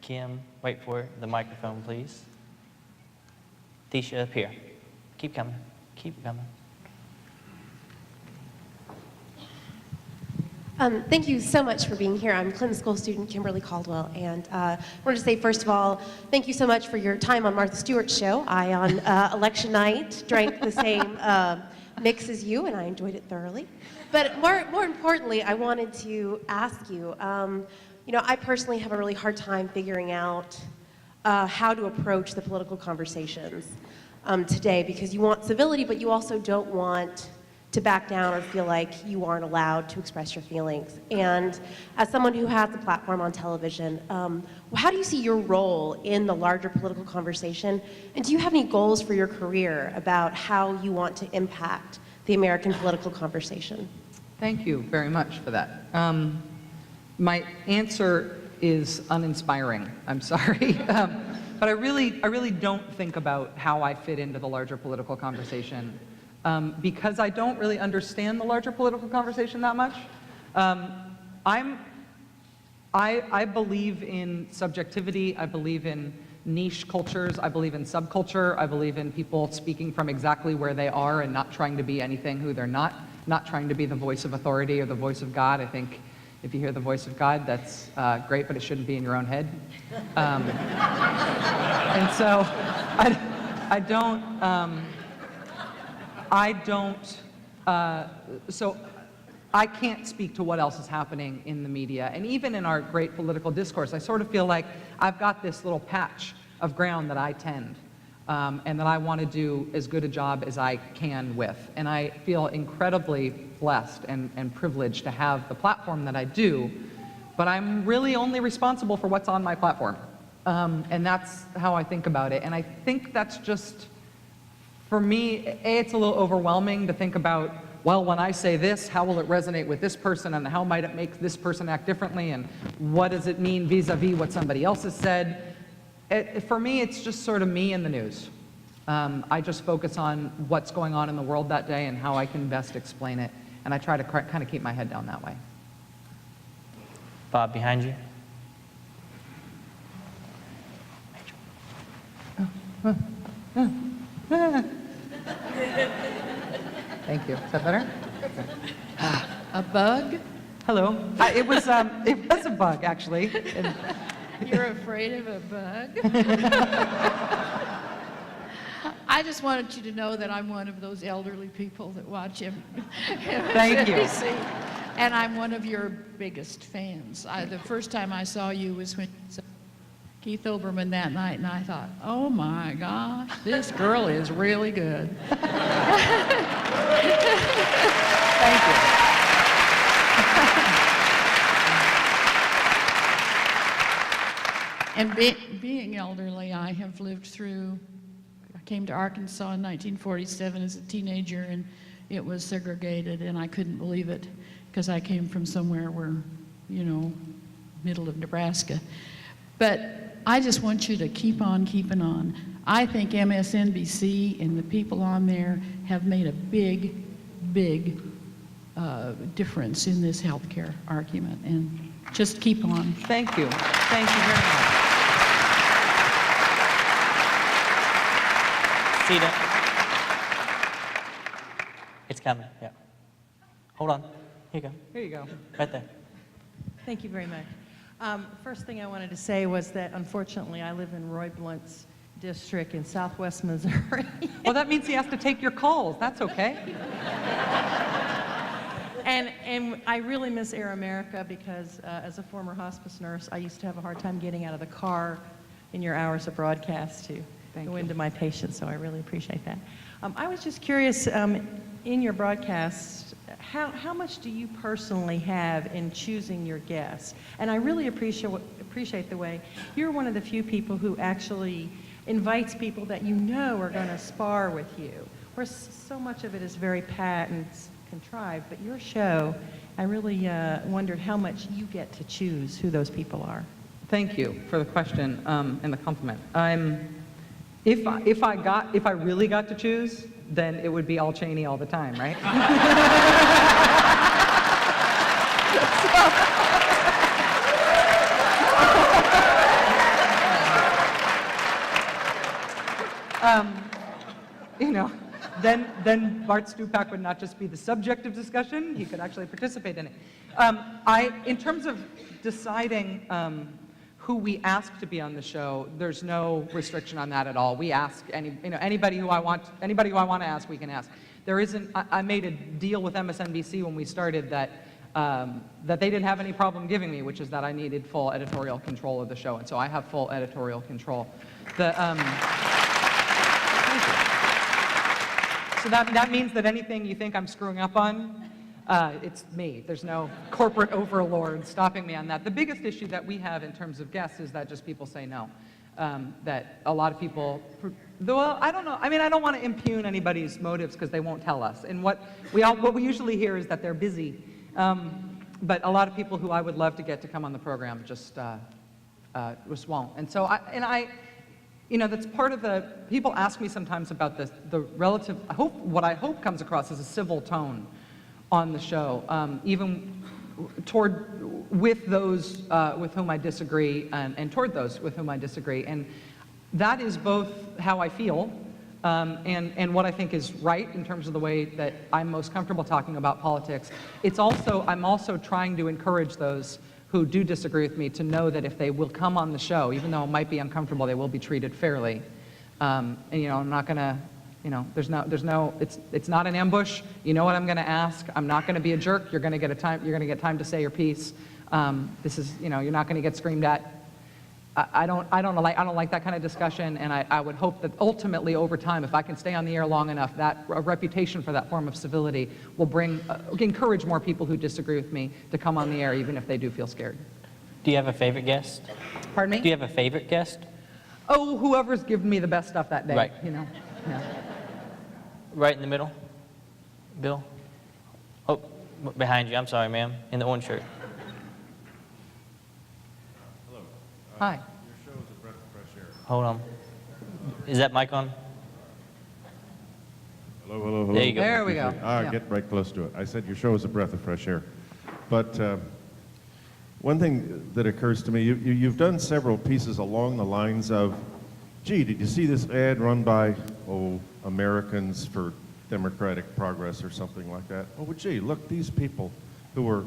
Kim, wait for the microphone, please. Tisha, up here. Keep coming. Keep coming. Thank you so much for being here. I'm Clinton School student Kimberly Caldwell, and I wanted to say, first of all, thank you so much for your time on Martha Stewart's show. I, on election night, drank the same mix as you, and I enjoyed it thoroughly. But more importantly, I wanted to ask you, I personally have a really hard time figuring out how to approach the political conversations today, because you want civility, but you also don't want to back down or feel like you aren't allowed to express your feelings. And as someone who has a platform on television, how do you see your role in the larger political conversation? And do you have any goals for your career about how you want to impact the American political conversation? Thank you very much for that. My answer is uninspiring. I'm sorry. But I really don't think about how I fit into the larger political conversation. Because I don't really understand the larger political conversation that much. I believe in subjectivity, I believe in niche cultures, I believe in subculture, I believe in people speaking from exactly where they are and not trying to be anything who they're not trying to be the voice of authority or the voice of God. I think If you hear the voice of God, that's great, but it shouldn't be in your own head. And so so I can't speak to what else is happening in the media. And even in our great political discourse, I sort of feel like I've got this little patch of ground that I tend, and that I want to do as good a job as I can with. And I feel incredibly blessed and privileged to have the platform that I do, but I'm really only responsible for what's on my platform. And that's how I think about it. And I think that's just, for me, it's a little overwhelming to think about, well, when I say this, how will it resonate with this person, and how might it make this person act differently, and what does it mean vis-a-vis what somebody else has said? For me, it's just sort of me and the news. I just focus on what's going on in the world that day and how I can best explain it, and I try to kind of keep my head down that way. Bob, behind you. Thank you. Is that better? A bug? Hello. It was a bug, actually. You're afraid of a bug? I just wanted you to know that I'm one of those elderly people that watch him. Thank you. And I'm one of your biggest fans. The first time I saw you was when Keith Olbermann that night, and I thought, oh my gosh, this girl is really good. Thank you. And being elderly, I have lived through, I came to Arkansas in 1947 as a teenager, and it was segregated, and I couldn't believe it, because I came from somewhere where, middle of Nebraska. But I just want you to keep on keeping on. I think MSNBC and the people on there have made a big, big difference in this healthcare argument, and just keep on. Thank you. Thank you very much. Sita. It's coming, yeah. Hold on. Here you go. Here you go. Right there. Thank you very much. First thing I wanted to say was that unfortunately I live in Roy Blunt's district in southwest Missouri. Well, that means he has to take your calls. That's okay. And I really miss Air America because as a former hospice nurse, I used to have a hard time getting out of the car in your hours of broadcast to go into my patients, so I really appreciate that. I was just curious, in your broadcast, how much do you personally have in choosing your guests? And I really appreciate the way you're one of the few people who actually invites people that you know are going to spar with you, where so much of it is very pat and contrived, but your show, I really wondered how much you get to choose who those people are. Thank you for the question and the compliment. If I really got to choose, then it would be all Cheney all the time, right? Then Bart Stupak would not just be the subject of discussion, he could actually participate in it. In terms of deciding who we ask to be on the show, there's no restriction on that at all. We ask anybody who I want to ask, we can ask. There isn't. I made a deal with MSNBC when we started that they didn't have any problem giving me, which is that I needed full editorial control of the show, and so I have full editorial control. So that means that anything you think I'm screwing up on, it's me. There's no corporate overlord stopping me on that. The biggest issue that we have in terms of guests is that just people say no. That a lot of people, well, I don't know. I mean, I don't want to impugn anybody's motives because they won't tell us. And what we usually hear is that they're busy. But a lot of people who I would love to get to come on the program just won't. And so that's part of the, people ask me sometimes about the relative, what I hope comes across as a civil tone on the show, even with those with whom I disagree and toward those with whom I disagree. And that is both how I feel and what I think is right in terms of the way that I'm most comfortable talking about politics. I'm also trying to encourage those who do disagree with me to know that if they will come on the show, even though it might be uncomfortable, they will be treated fairly. And I'm not going to, it's not an ambush. You know what I'm going to ask. I'm not going to be a jerk. You're going to get time to say your piece. This is, you're not going to get screamed at. I don't like that kind of discussion, and I would hope that ultimately over time, if I can stay on the air long enough, that a reputation for that form of civility will encourage more people who disagree with me to come on the air, even if they do feel scared. Do you have a favorite guest? Pardon me? Do you have a favorite guest? Oh, whoever's given me the best stuff that day. Right. Yeah. Right in the middle? Bill? Oh, behind you. I'm sorry, ma'am. In the orange shirt. Hi. Your show is a breath of fresh air. Hold on. Is that mic on? Hello, hello, hello. There you go. There we go. Yeah. Get right close to it. I said your show is a breath of fresh air. But one thing that occurs to me, you've done several pieces along the lines of, gee, did you see this ad run by, Americans for Democratic Progress or something like that? Oh, well, gee, look, these people who are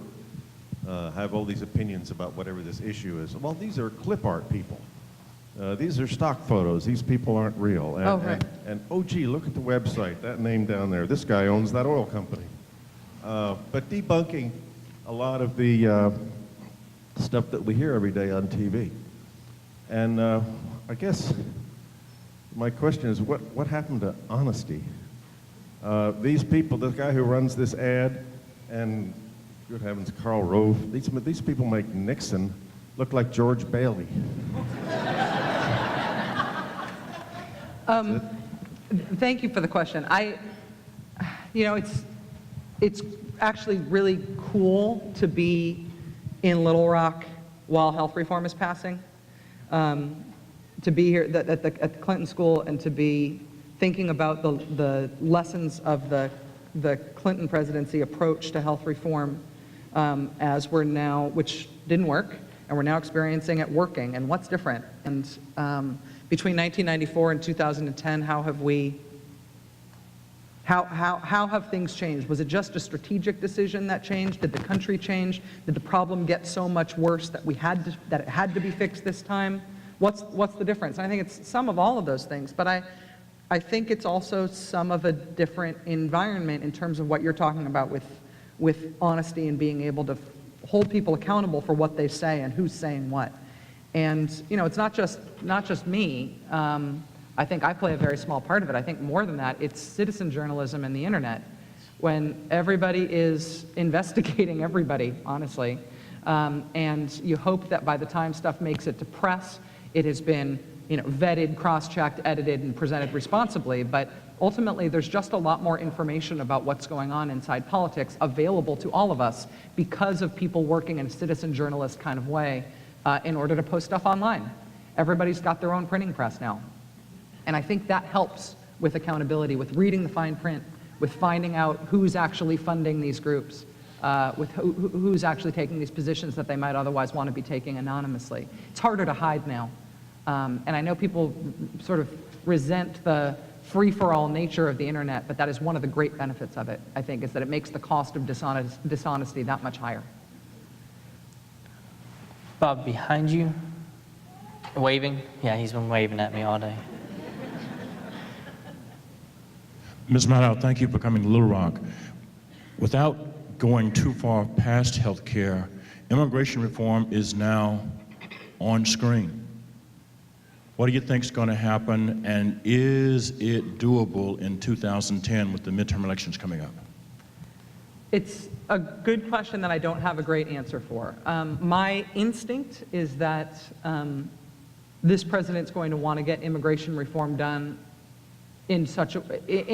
have all these opinions about whatever this issue is. Well, these are clip art people. These are stock photos. These people aren't real. And, Right. and oh, gee, look at the website. That name down there. This guy owns that oil company. But debunking a lot of the stuff that we hear every day on TV. And I guess my question is, what happened to honesty? These people, the guy who runs this ad, and good heavens, Karl Rove, these people make Nixon look like George Bailey. Thank you for the question. It's actually really cool to be in Little Rock while health reform is passing. To be here at the Clinton School and to be thinking about the lessons of the Clinton presidency approach to health reform as we're now, which didn't work, and we're now experiencing it working, and what's different. And between 1994 and 2010, how have things changed? Was it just a strategic decision that changed? Did the country change? Did the problem get so much worse that it had to be fixed this time? What's the difference? And I think it's some of all of those things, but I think it's also some of a different environment in terms of what you're talking about with honesty and being able to hold people accountable for what they say and who's saying what. And it's not just me. I think I play a very small part of it. I think more than that, it's citizen journalism and the internet. When everybody is investigating everybody, honestly, and you hope that by the time stuff makes it to press, it has been vetted, cross-checked, edited, and presented responsibly. But ultimately, there's just a lot more information about what's going on inside politics available to all of us because of people working in a citizen journalist kind of way in order to post stuff online. Everybody's got their own printing press now. And I think that helps with accountability, with reading the fine print, with finding out who's actually funding these groups, with who's actually taking these positions that they might otherwise want to be taking anonymously. It's harder to hide now. And I know people sort of resent the free-for-all nature of the internet, but that is one of the great benefits of it, I think, is that it makes the cost of dishonesty that much higher. Bob, behind you, waving. Yeah, he's been waving at me all day. Ms. Maddow, thank you for coming to Little Rock. Without going too far past health care, immigration reform is now on screen. What do you think is going to happen, and is it doable in 2010 with the midterm elections coming up? It's a good question that I don't have a great answer for. My instinct is that this president's going to want to get immigration reform done in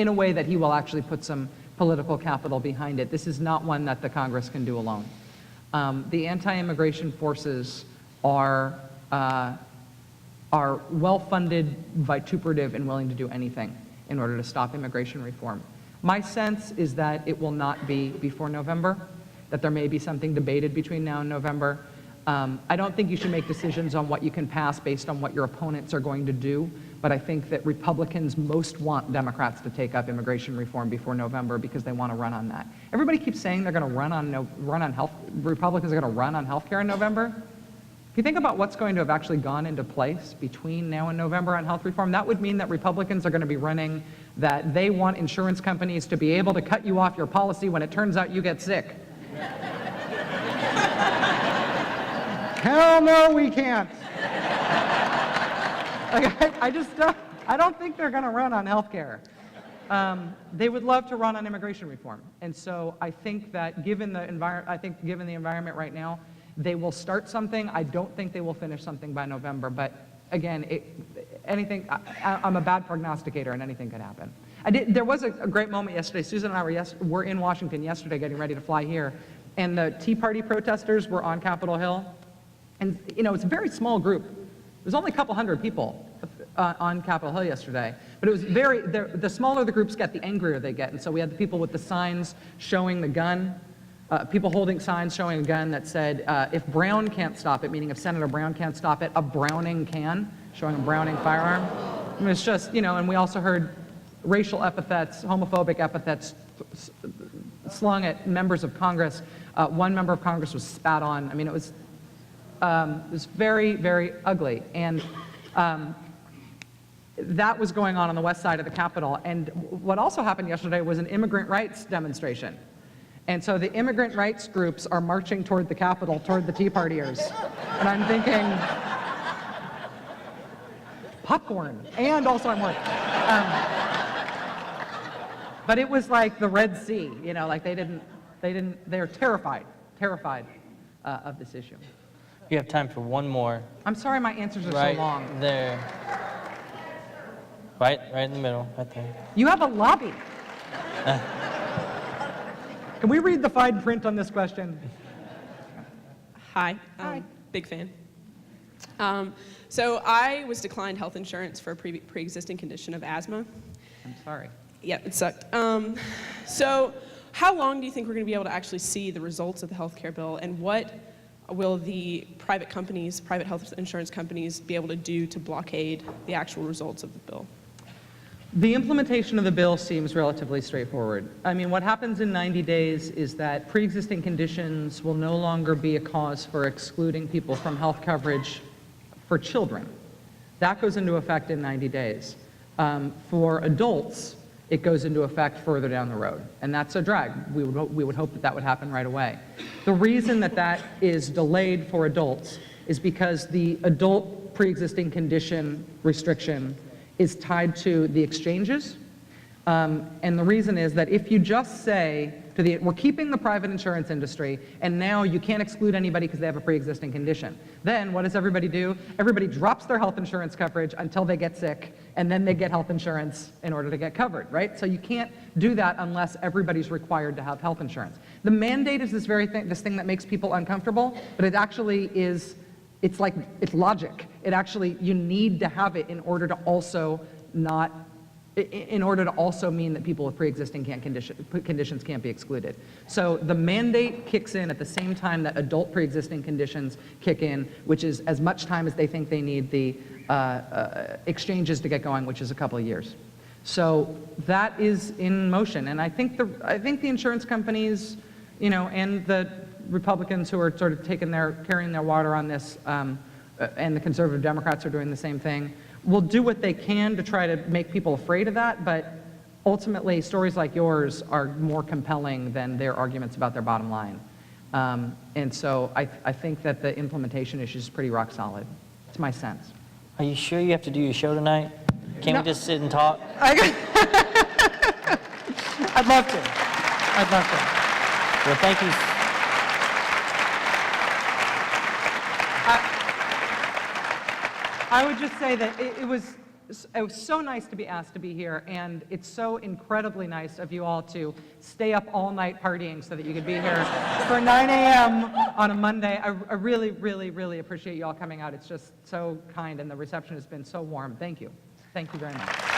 a way that he will actually put some political capital behind it. This is not one that the Congress can do alone. The anti-immigration forces are well-funded, vituperative, and willing to do anything in order to stop immigration reform. My sense is that it will not be before November, that there may be something debated between now and November. I don't think you should make decisions on what you can pass based on what your opponents are going to do, but I think that Republicans most want Democrats to take up immigration reform before November because they want to run on that. Everybody keeps saying they're going to run on health. Republicans are going to run on health care in November. If you think about what's going to have actually gone into place between now and November on health reform, that would mean that Republicans are going to be running that they want insurance companies to be able to cut you off your policy when it turns out you get sick. Hell no, we can't. Like, I don't think they're going to run on health care. They would love to run on immigration reform. And so I think that given the environment right now, they will start something. I don't think they will finish something by November. But again, I'm a bad prognosticator, and anything could happen. There was a great moment yesterday. Susan and I were in Washington yesterday getting ready to fly here. And the Tea Party protesters were on Capitol Hill. And, you know, it's a very small group. There's only a couple hundred people on Capitol Hill yesterday. But it was the smaller the groups get, the angrier they get. And so we had the people with the signs showing the gun, people holding signs showing a gun that said, if Brown can't stop it, meaning if Senator Brown can't stop it, a Browning can, showing a Browning firearm. I mean, it's just, you know, and we also heard racial epithets, homophobic epithets slung at members of Congress. One member of Congress was spat on. I mean, it was very, very ugly. And that was going on the west side of the Capitol. And what also happened yesterday was an immigrant rights demonstration. And so the immigrant rights groups are marching toward the Capitol, toward the Tea Partiers. And I'm thinking, popcorn. And also I'm like, but it was like the Red Sea, you know, like they're terrified of this issue. You have time for one more. I'm sorry my answers are Right so long. there. Right in the middle, right there. You have a lobby. Can we read the fine print on this question? Hi. Hi. Big fan. So I was declined health insurance for a pre-existing condition of asthma. I'm sorry. Yeah, it sucked. So how long do you think we're going to be able to actually see the results of the healthcare bill, and what will the private health insurance companies be able to do to blockade the actual results of the bill? The implementation of the bill seems relatively straightforward. I mean, what happens in 90 days is that pre-existing conditions will no longer be a cause for excluding people from health coverage for children. That goes into effect in 90 days. For adults, it goes into effect further down the road, and that's a drag. We would hope that that would happen right away. The reason that that is delayed for adults is because the adult pre-existing condition restriction is tied to the exchanges. And the reason is that if you just say we're keeping the private insurance industry, and now you can't exclude anybody because they have a pre-existing condition, then what does everybody do? Everybody drops their health insurance coverage until they get sick, and then they get health insurance in order to get covered, right? So you can't do that unless everybody's required to have health insurance. The mandate is this thing that makes people uncomfortable, but it actually is, it's logic. It actually, you need to have it in order to also mean that people with pre-existing conditions can't be excluded. So the mandate kicks in at the same time that adult pre-existing conditions kick in, which is as much time as they think they need the exchanges to get going, which is a couple of years. So that is in motion, and I think the insurance companies, you know, and the Republicans who are sort of carrying their water on this, and the conservative Democrats are doing the same thing, will do what they can to try to make people afraid of that, but ultimately stories like yours are more compelling than their arguments about their bottom line. And so I think that the implementation issue is pretty rock solid. It's my sense. Are you sure you have to do your show tonight? Can't No. we just sit and talk? I'd love to. Well, thank you. I would just say that it was so nice to be asked to be here, and it's so incredibly nice of you all to stay up all night partying so that you could be here for 9 a.m. on a Monday. I really, really, really appreciate you all coming out. It's just so kind, and the reception has been so warm. Thank you. Thank you very much.